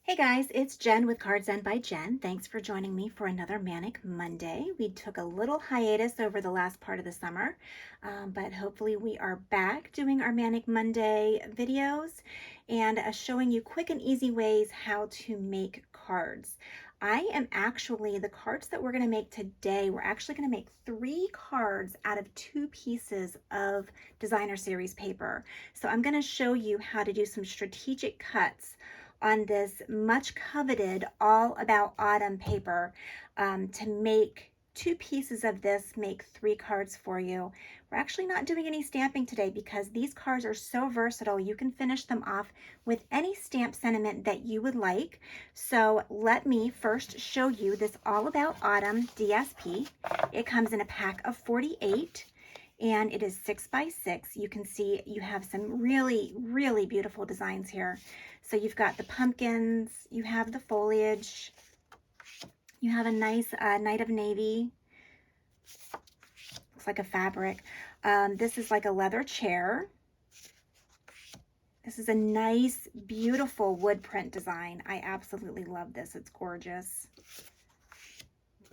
Hey guys, it's Jen with Cards End by Jen. Thanks for joining me for another Manic Monday. We took a little hiatus over the last part of the summer, but hopefully we are back doing our Manic Monday videos and showing you quick and easy ways how to make cards. The cards that we're going to make today, we're actually going to make 3 cards out of 2 pieces of designer series paper. So I'm going to show you how to do some strategic cuts on this much coveted All About Autumn paper to make 2 pieces of this, make 3 cards for you. We're actually not doing any stamping today because these cards are so versatile. You can finish them off with any stamp sentiment that you would like. So let me first show you this All About Autumn DSP. It comes in a pack of 48 and it is 6 by 6. You can see you have some really, really beautiful designs here. So you've got the pumpkins, you have the foliage, you have a nice night of navy, looks like a fabric. This is like a leather chair. This is a nice, beautiful wood print design. I absolutely love this. It's gorgeous.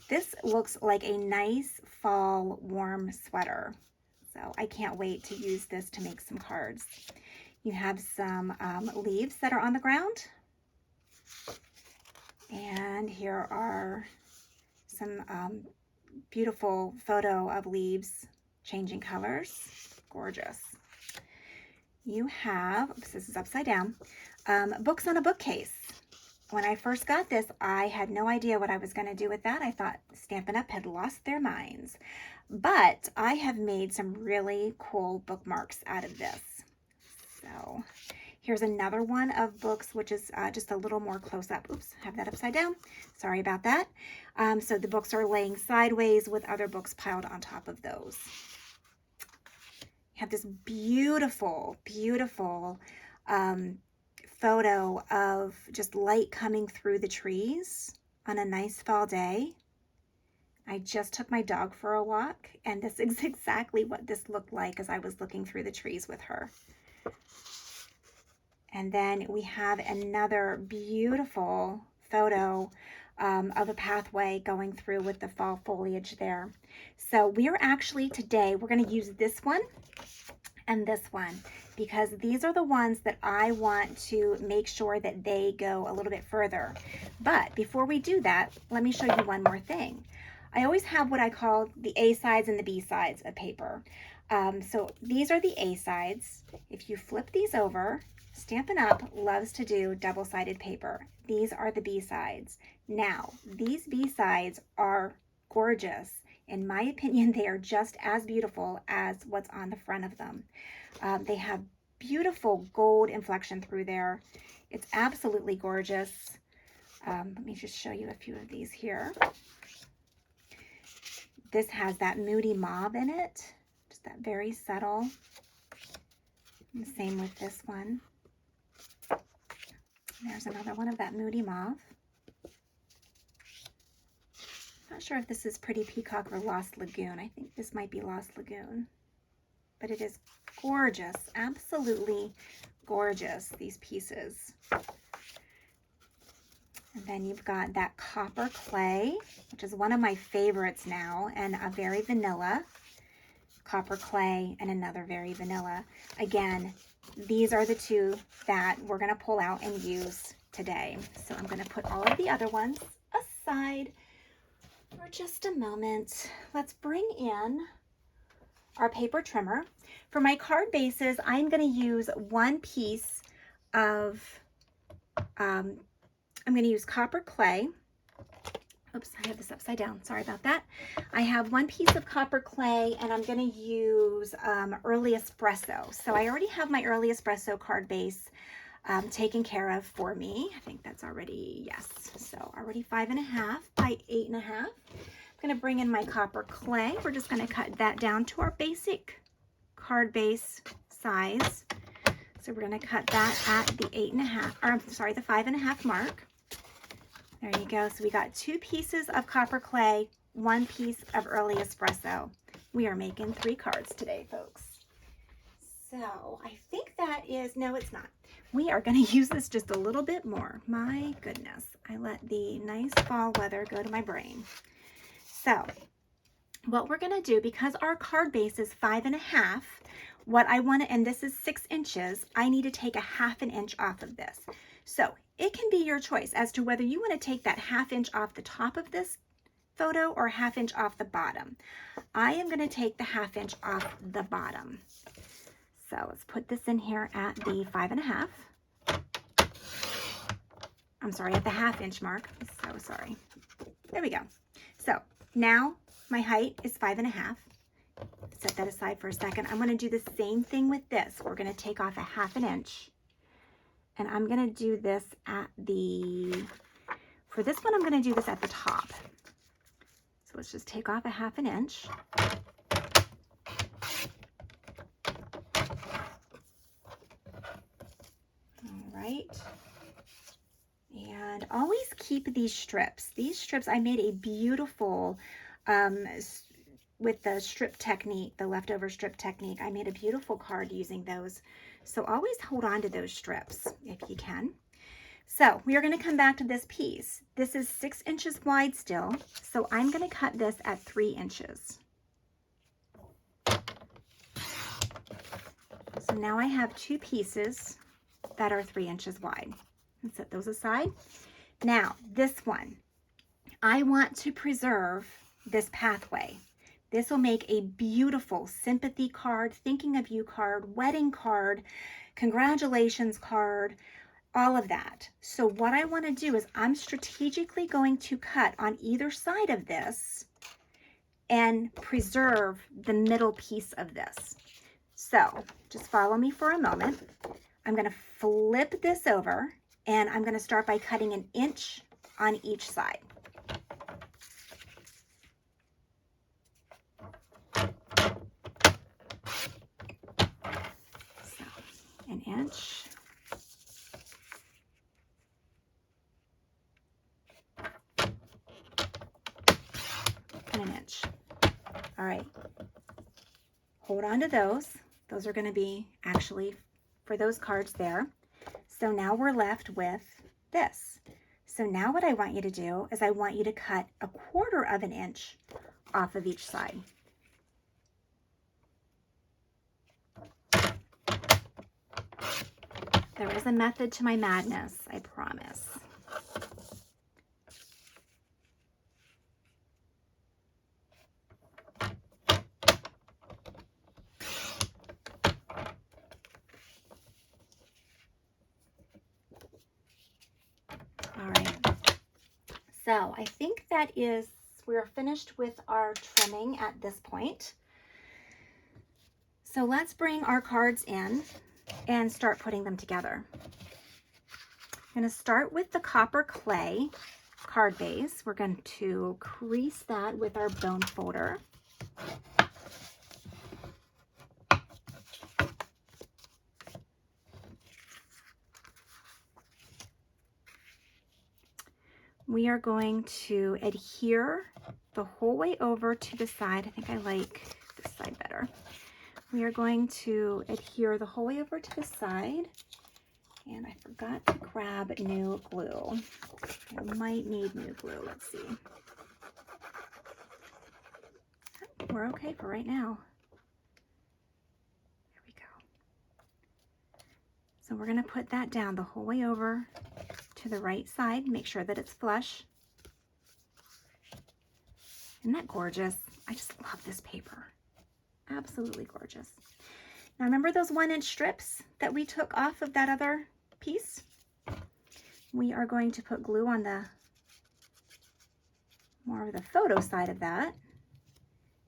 This looks like a nice fall warm sweater. So I can't wait to use this to make some cards. You have some leaves that are on the ground. And here are some beautiful photo of leaves changing colors. Gorgeous. You have, oops, this is upside down, books on a bookcase. When I first got this, I had no idea what I was going to do with that. I thought Stampin' Up! Had lost their minds. But I have made some really cool bookmarks out of this. So here's another one of books, which is just a little more close up. Oops, I have that upside down. Sorry about that. So the books are laying sideways with other books piled on top of those. You have this beautiful, beautiful photo of just light coming through the trees on a nice fall day. I just took my dog for a walk, and this is exactly what this looked like as I was looking through the trees with her. And then we have another beautiful photo of a pathway going through with the fall foliage there. So we are actually today, we're going to use this one and this one because these are the ones that I want to make sure that they go a little bit further. But before we do that, let me show you one more thing. I always have what I call the A sides and the B sides of paper. So these are the A sides. If you flip these over, Stampin' Up! Loves to do double-sided paper. These are the B sides. Now, these B sides are gorgeous. In my opinion, they are just as beautiful as what's on the front of them. They have beautiful gold inflection through there. It's absolutely gorgeous. Let me just show you a few of these here. This has that moody mauve in it, just that very subtle. And the same with this one. There's another one of that moody mauve. Not sure if this is Pretty Peacock or Lost Lagoon. I think this might be Lost Lagoon. But it is gorgeous, absolutely gorgeous, these pieces. And then you've got that copper clay, which is one of my favorites now, and a very vanilla. Copper clay and another very vanilla. Again, these are the 2 that we're going to pull out and use today. So I'm going to put all of the other ones aside for just a moment. Let's bring in our paper trimmer. For my card bases, I'm going to use one piece of, I'm going to use copper clay. Oops, I have this upside down. Sorry about that. I have one piece of copper clay, and I'm going to use early espresso. So I already have my early espresso card base taken care of for me. I think that's already, yes. So already 5.5 by 8.5. I'm going to bring in my copper clay. We're just going to cut that down to our basic card base size. So we're going to cut that at the 8.5, or I'm sorry, the 5.5 mark. There you go. So we got 2 pieces of copper clay, 1 piece of early espresso. We are making 3 cards today, folks. So I think that is, no, it's not. we are going to use this just a little bit more. My goodness, I let the nice fall weather go to my brain. So what we're going to do, because our card base is 5.5, what I want to, and this is 6 inches, I need to take a 1/2 inch off of this. So it can be your choice as to whether you want to take that 1/2 inch off the top of this photo or 1/2 inch off the bottom. I am going to take the 1/2 inch off the bottom. So let's put this in here at the 5.5. I'm sorry, at the 1/2 inch mark. So sorry. There we go. So now my height is 5.5. Set that aside for a second. I'm going to do the same thing with this. We're going to take off a 1/2 inch. And I'm going to do this at the, for this one, I'm going to do this at the top. So let's just take off a 1/2 inch. All right. And always keep these strips. These strips, I made a beautiful, with the strip technique, the leftover strip technique, I made a beautiful card using those. So always hold on to those strips if you can. So we are going to come back to this piece. This is 6 inches wide still. So I'm going to cut this at 3 inches. So now I have 2 pieces that are 3 inches wide. And set those aside. Now this one, I want to preserve this pathway. This will make a beautiful sympathy card, thinking of you card, wedding card, congratulations card, all of that. So what I want to do is I'm strategically going to cut on either side of this and preserve the middle piece of this. So just follow me for a moment. I'm going to flip this over and I'm going to start by cutting 1 inch on each side. So 1 inch. And 1 inch. All right. Hold on to those. Those are going to be actually for those cards there. So now we're left with this. So now what I want you to do is I want you to cut 1/4 inch off of each side. There is a method to my madness, I promise. All right. So I think that is, we're finished with our trimming at this point. So let's bring our cards in and start putting them together. I'm going to start with the copper clay card base. We're going to crease that with our bone folder. We are going to adhere the whole way over to the side. I think I like this side better. We are going to adhere the whole way over to the side. And I forgot to grab new glue. I might need new glue. Let's see. We're okay for right now. There we go. So we're going to put that down the whole way over to the right side. Make sure that it's flush. Isn't that gorgeous? I just love this paper. Absolutely gorgeous. Now remember those 1 inch strips that we took off of that other piece? We are going to put glue on the more of the photo side of that.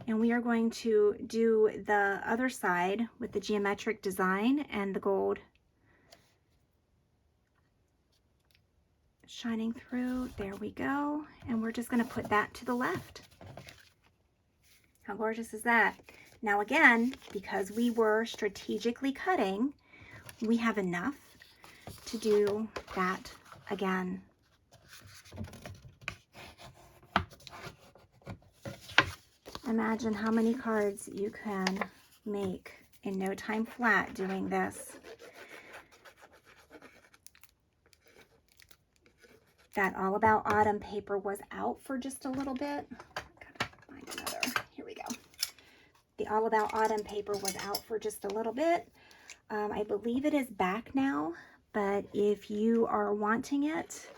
And we are going to do the other side with the geometric design and the gold shining through. There we go. And we're just going to put that to the left. How gorgeous is that? Now again, because we were strategically cutting, we have enough to do that again. Imagine how many cards you can make in no time flat doing this. that All About Autumn paper was out for just a little bit. Gotta find another. Here we go. The All About Autumn paper was out for just a little bit. I believe it is back now, but if you are wanting it,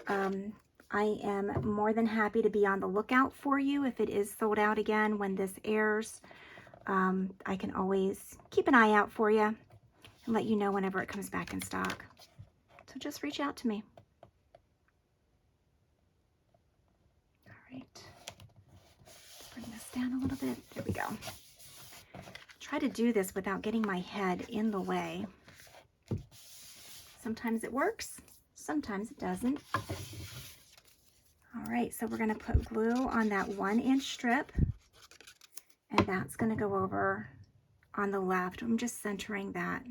I am more than happy to be on the lookout for you. If it is sold out again when this airs, I can always keep an eye out for you and let you know whenever it comes back in stock. So just reach out to me. All right, bring this down a little bit. There we go. Try to do this without getting my head in the way. Sometimes it works, sometimes it doesn't. All right, so we're going to put glue on that 1-inch strip, and that's going to go over on the left. I'm just centering that.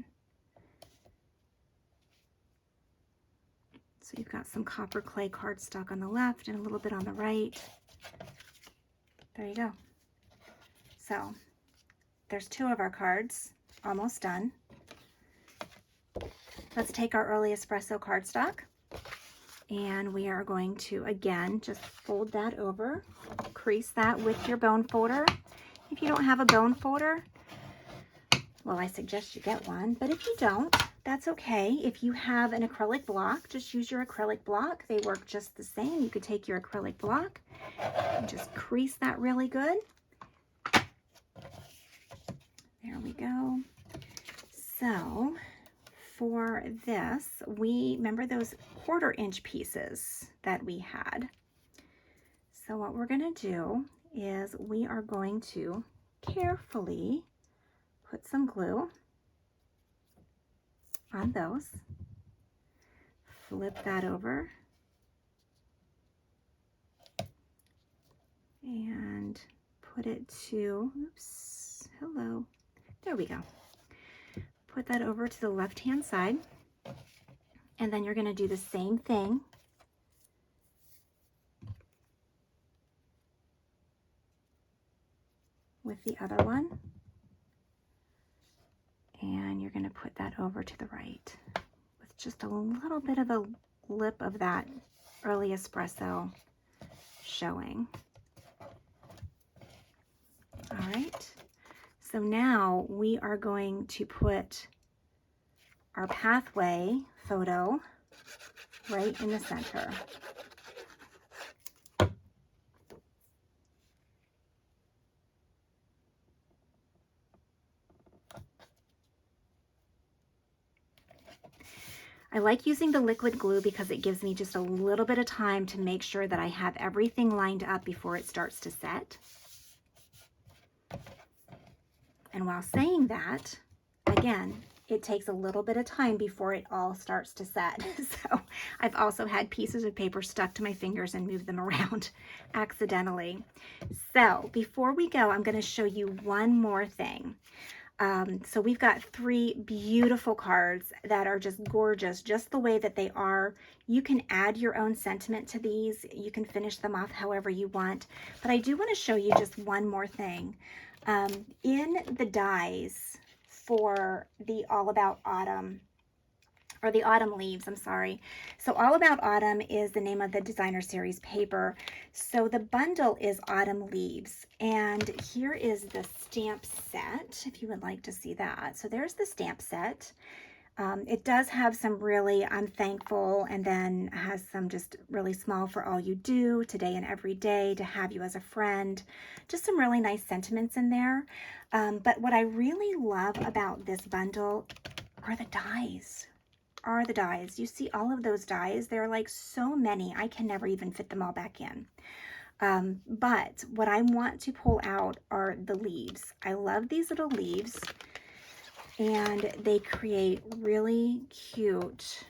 So you've got some copper clay cardstock on the left and a little bit on the right. There you go. So there's 2 of our cards, almost done. Let's take our early espresso cardstock, and we are going to, again, just fold that over, crease that with your bone folder. If you don't have a bone folder, well, I suggest you get one, but if you don't, that's okay. If you have an acrylic block, just use your acrylic block. They work just the same. You could take your acrylic block and just crease that really good. There we go. So for this, we remember those 1/4-inch pieces that we had. So what we're going to do is we are going to carefully put some glue on those, flip that over, and put it to, oops, hello, there we go. Put that over to the left-hand side, and then you're going to do the same thing with the other one, and you're going to put that over to the right with just a little bit of a lip of that early espresso showing. All right, so now we are going to put our pathway photo right in the center. I like using the liquid glue because it gives me just a little bit of time to make sure that I have everything lined up before it starts to set. And while saying that, again, it takes a little bit of time before it all starts to set. So I've also had pieces of paper stuck to my fingers and moved them around accidentally. So before we go, I'm going to show you one more thing. So we've got 3 beautiful cards that are just gorgeous, just the way that they are. You can add your own sentiment to these. You can finish them off however you want. But I do want to show you just one more thing. In the dies for the All About Autumn, or the Autumn Leaves, I'm sorry. So All About Autumn is the name of the designer series paper. So the bundle is Autumn Leaves. And here is the stamp set, if you would like to see that. So there's the stamp set. It does have some really I'm thankful, and then has some just really small for all you do, today and every day, to have you as a friend. Just some really nice sentiments in there. But what I really love about this bundle are the dies. You see all of those dies? There are like so many. I can never even fit them all back in. But what I want to pull out are the leaves. I love these little leaves, and they create really cute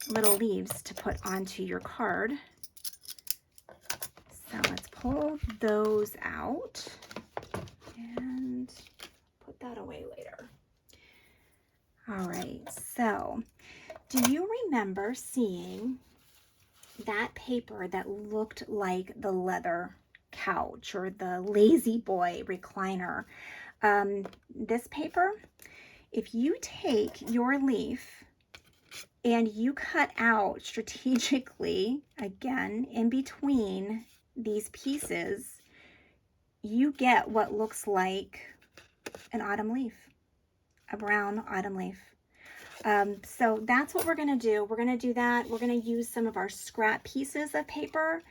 little leaves to put onto your card. So let's pull those out and put that away later. All right, so do you remember seeing that paper that looked like the leather couch or the Lazy Boy recliner? This paper, if you take your leaf and you cut out strategically, again, in between these pieces, you get what looks like an autumn leaf, a brown autumn leaf. So that's what we're gonna do. We're gonna do that. We're gonna use some of our scrap pieces of paper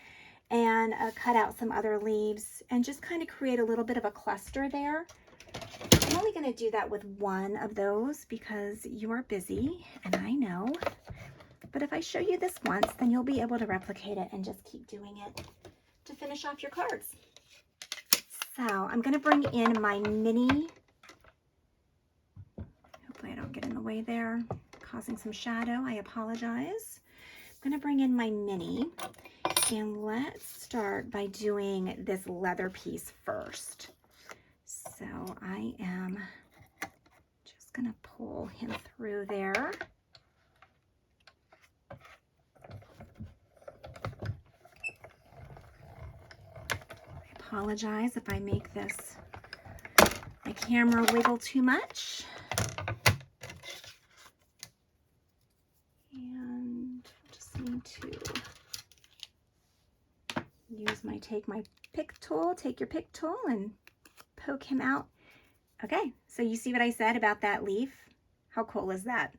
and cut out some other leaves and just kind of create a little bit of a cluster there. I'm only gonna do that with one of those because you are busy, and I know. But if I show you this once, then you'll be able to replicate it and just keep doing it to finish off your cards. So I'm gonna bring in my mini. Hopefully I don't get in the way there, causing some shadow. I apologize. I'm gonna bring in my mini, and let's start by doing this leather piece first. So I am just gonna pull him through there. I apologize if I make my camera wiggle too much. And just need to take my pick tool, take your pick tool and poke him out. Okay, so you see what I said about that leaf? How cool is that?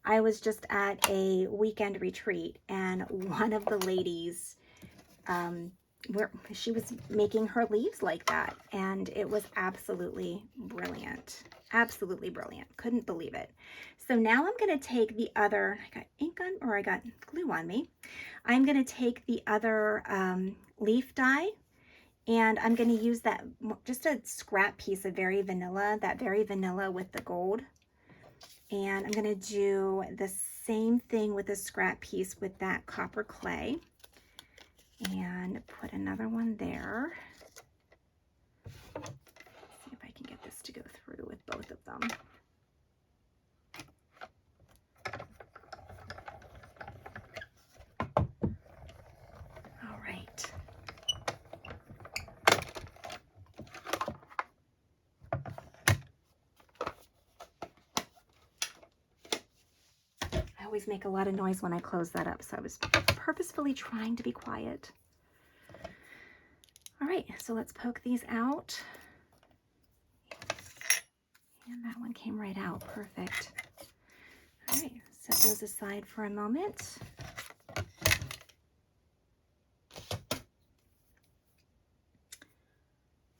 I was just at a weekend retreat, and one of the ladies, she was making her leaves like that, and it was absolutely brilliant. Absolutely brilliant. Couldn't believe it. So now I'm going to take the other, I got ink on, or I got glue on me. I'm going to take the other leaf die, and I'm going to use that, just a scrap piece of Very Vanilla, that Very Vanilla with the gold. And I'm going to do the same thing with a scrap piece with that copper clay. And put another one there. See if I can get this to go through with both of them. All right. I always make a lot of noise when I close that up, so I was purposefully trying to be quiet. All right, so let's poke these out. And that one came right out, perfect. All right, set those aside for a moment.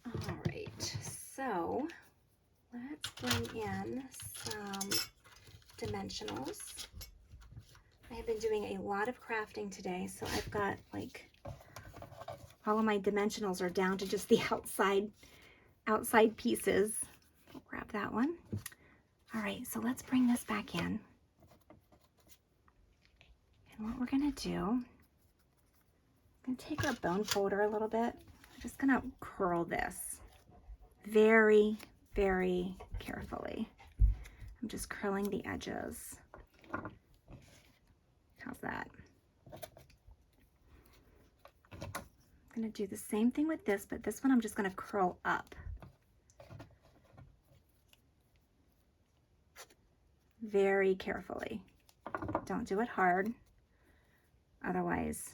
All right, so let's bring in some dimensionals. I have been doing a lot of crafting today, so I've got like all of my dimensionals are down to just the outside pieces. I'll grab that one. All right, so let's bring this back in. And what we're gonna do, I'm gonna take our bone folder a little bit. I'm just gonna curl this very, very carefully. I'm just curling the edges. How's that? I'm going to do the same thing with this, but this one I'm just going to curl up. Very carefully. Don't do it hard. Otherwise,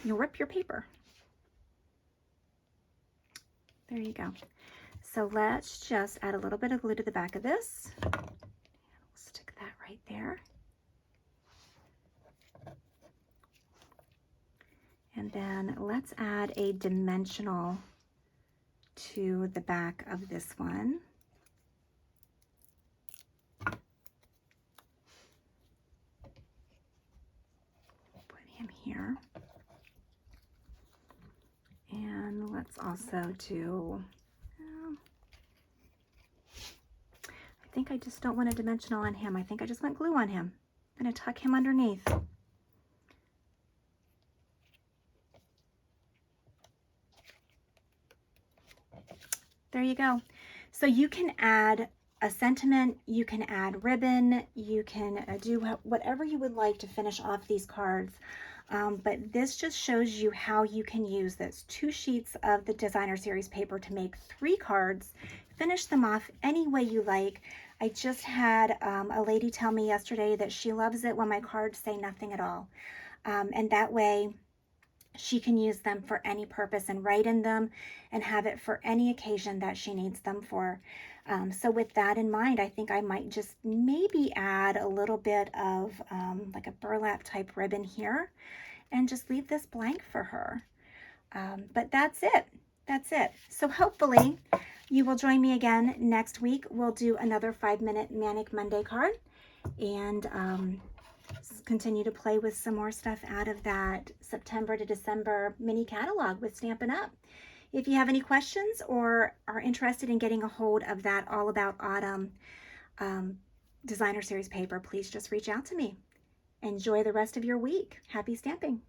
you'll rip your paper. There you go. So let's just add a little bit of glue to the back of this. We'll stick that right there. And then let's add a dimensional to the back of this one. Put him here. And let's also do, I think I just don't want a dimensional on him. I think I just want glue on him. I'm going to tuck him underneath. There you go. So you can add a sentiment, you can add ribbon, you can do whatever you would like to finish off these cards. But this just shows you how you can use this 2 sheets of the designer series paper to make 3 cards, finish them off any way you like. I just had a lady tell me yesterday that she loves it when my cards say nothing at all. And that way she can use them for any purpose and write in them and have it for any occasion that she needs them for. So with that in mind, I think I might just maybe add a little bit of like a burlap type ribbon here and just leave this blank for her. But that's it. That's it. So hopefully you will join me again next week. We'll do another 5-minute Manic Monday card and continue to play with some more stuff out of that September to December mini catalog with Stampin' Up! If you have any questions or are interested in getting a hold of that All About Autumn designer series paper, please just reach out to me. Enjoy the rest of your week. Happy stamping.